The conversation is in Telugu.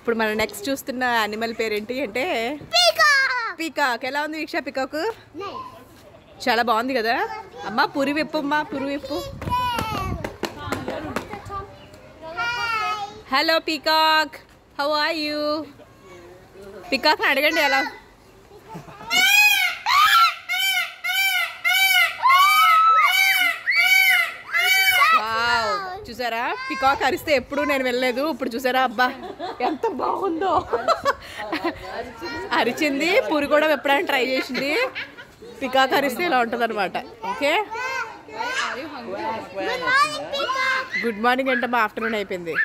ఇప్పుడు మనం నెక్స్ట్ చూస్తున్న యానిమల్ పేరేంటి అంటే పీకాక్. ఎలా ఉంది వీక్ష పీకాక్? చాలా బాగుంది కదా అమ్మా. పురి విప్పు అమ్మా, పురి విప్పు. Hello peacock, how are you? పీకాక్ని అడగండి ఎలా. చూసారా పికాక్ అరిస్తే ఎప్పుడు నేను వెళ్ళలేదు, ఇప్పుడు చూసారా అబ్బా ఎంత బాగుందో. అరిచింది, పురి కూడా ఎప్పుడైనా ట్రై చేసింది. పికాక్ అరిస్తే ఇలా ఉంటుంది అనమాట. ఓకే, గుడ్ మార్నింగ్ అంటే మా ఆఫ్టర్నూన్ అయిపోయింది.